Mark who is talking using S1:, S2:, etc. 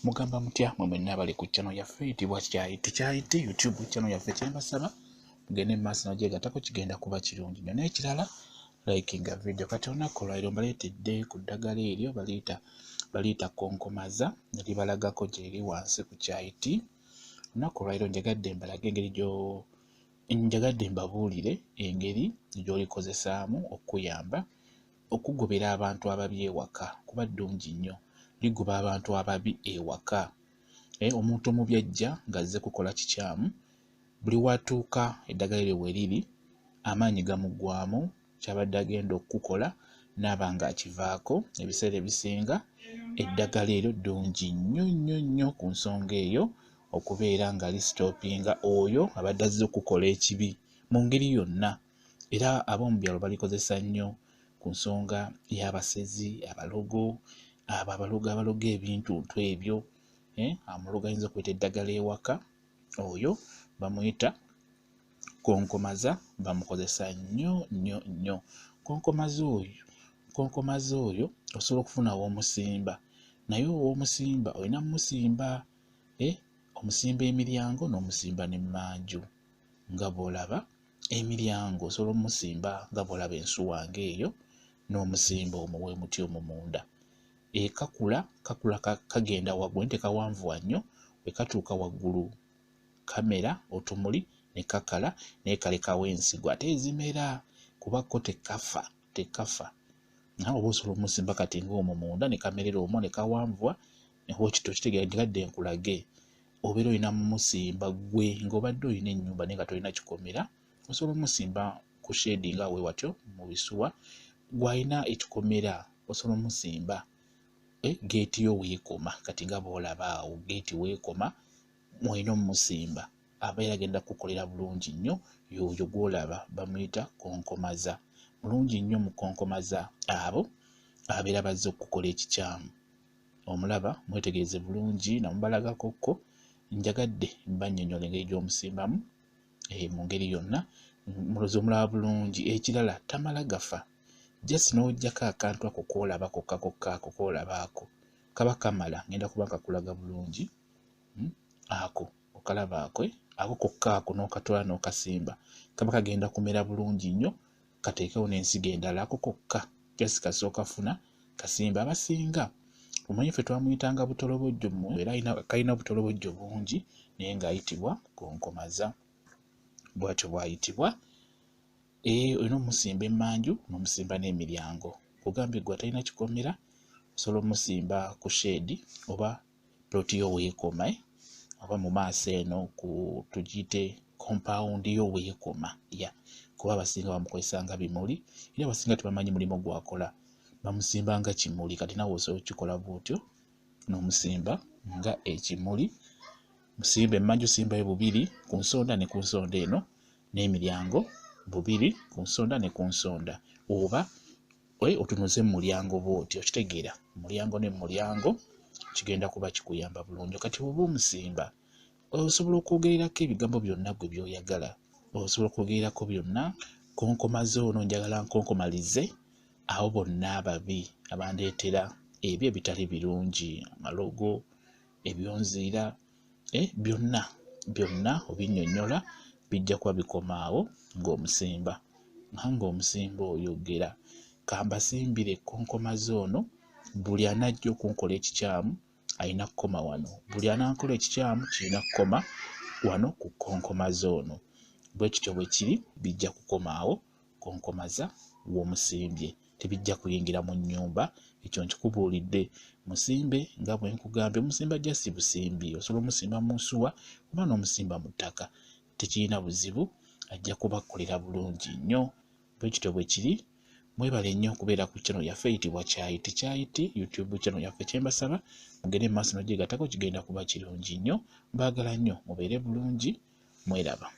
S1: Mugamba mutya mwe mwenna abali ku channel yaffe eyitibwa Kyayiti YouTube channel yaffe kyembasaba mugende mu maaso nagyegattako kigenda kuba kirungi nnyo n'ekirala likinga video kati olunaku olwaleero mbaleetedde ku ddagala eryo baliita konkomaza libalagako gye liri wansi ku Kyayiti. Olunaku olwaleero njagadde mbabuulire engeri gy'olikozesaamu okuyamba okugobera abantu ababi ewaka kuba ddungi nnyo ligoba abantu ababi ewaka. Omuntu omubi ajja ng'azze kukola kikyamu buli watuuka eddagala eryo we liri amaanyi gamuggwaamu kyabadde agenda okukola n'aba ng'akivaako. Ebiseera ebisinga eddagala eryo ddungi nnyo nnyo nnyo ku nsonga eyo okubeera nga lisitoopinga oyo abadde azze okukola ekibi mu ngeri yonna. Era ab'omu byalo balikozesa nnyo ku nsonga y'abasezi, abalogo, abaloga ebintuntu ebyo. Amulogo ayinza okwita eddagala ewaka, oyo bamuyita konkomaza, bamukozesa nnyo nnyo nnyo. Konkomaza oyo osobola okufuna w'omusimba, naye ow'omusimba olina musimba omusimba emiryango n'omusimba n'emmanju. Nga bw'olaba emiryango osobola omusimba nga bw'olaba ensuwa ng'eyo n'omusimba omwo bwe muti omwo munda. Kakula kagenda waggulu nte kawanvuwa nnyo, bwe katuuka waggulu kamera otumuli ne kakala naye kalekawo ensigo ate ezimera kuba ko tekafa. Nawe oba osobola omusimba kati ng'omwo munda ne kamerera omwo ne kawanvuwa kitegeeradde nkulage. Obeera olina mumusimba gwe ng'obadde olina ennyumba naye nga tolina kikomera, osobola omusimba ku shedi nga we watyo mu bisuwa. Gw'alina ekikomera osobola omusimba geeti yo weekoma, kati nga bw'olaba awo geeti weekoma mwolina omusimba abeera agenda kukolera bulungi nnyo. Y'oyo gw'olaba bamuyita konkomaza. Mulungi nnyo mu konkomaza abo abeera bazze okukola ekikyamu. Omulaba mwetegereze bulungi namubalagakokko. Njagadde mbannyonnyola engeri gy'omusimbamu mu ngeri yonna mulozi omulaba bulungi. Ekirala tamala gafa, just n'oggyako akantu ako k'olaba kokka ako k'olaba ako kaba kamala. Ngenda kuba nkakulaga bulungi ako okalaba ako kokka ako n'okatwala n'okasimba kaba kagenda kumera bulungi nnyo. Kateekewo n'ensigo endala ako kokka just kasooka funa kasimba. Abasinga omanyi ffe twamuyitanga butolobojjo era kalina butolobojjo bungi naye ng'ayitibwa konkomaza, bw'atyo bw'ayitibwa. Olina omusimba emmanju n'omusimba n'emiryango. Kugambye gwe atalina kikomera osobola omusimba ku shedi oba ploti yo weekoma oba mu maaso eno tugiyite compound yo weekoma kuba abasinga bamukozesa nga bimuli era abasinga tebamanyi mulimu gwakola, bamusimba nga kimuli. Kati nawe osobola okukikola bw'otyo n'omusimba nga ekimuli. Musimba emmanju simbayo bubiri ku nsonda ne ku nsonda eno, n'emiryango bubiri ku nsonda ne ku nsonda, oba otunuze mu mulyango bw'otyo. Okitegeera mulyango ne mulyango kigenda kuba kikuyamba bulungi. Kati oba omusimba osobola okwogererako ebigambo byonna gwe by'oyagala, osobola okwogererako byonna. Konkomaze ono njagala nkonkomalize abo bonna ababi abandeetera ebyo ebitali birungi, amalogo, ebyonziira, byonna obinnyonnyola bijja kuba bikoma awo ng'omusimba. Ng'omusimba oyogera kambasimbire konkomaze ono, buli anajja okunkola ekikyamu alina kukoma wano, buli anankola ekikyamu kirina kukoma wano ku konkomaze ono. Bwe kityo bwe kiri bijja kukoma awo konkomaza w'omusimbye, tebijja kuyingira mu nnyumba. Ekyo nkikubuulidde. Musimbe nga bwe nkugambye, omusimba just busimbi. Osobola omusimba mu nsuwa oba n'omusimba mu ttaka, tekirina buzibu, ajja kubakolera bulungi nnyo. Bwe kityo bwe kiri. Mwebale nnyo okubeera ku channel yaffe eyitibwa Kyayiti YouTube channel yaffe kyembasaba mugende mu maaso nagyegattako kigenda kuba kirungi nnyo. Mbaagala nnyo mubeere bulungi, mweraba.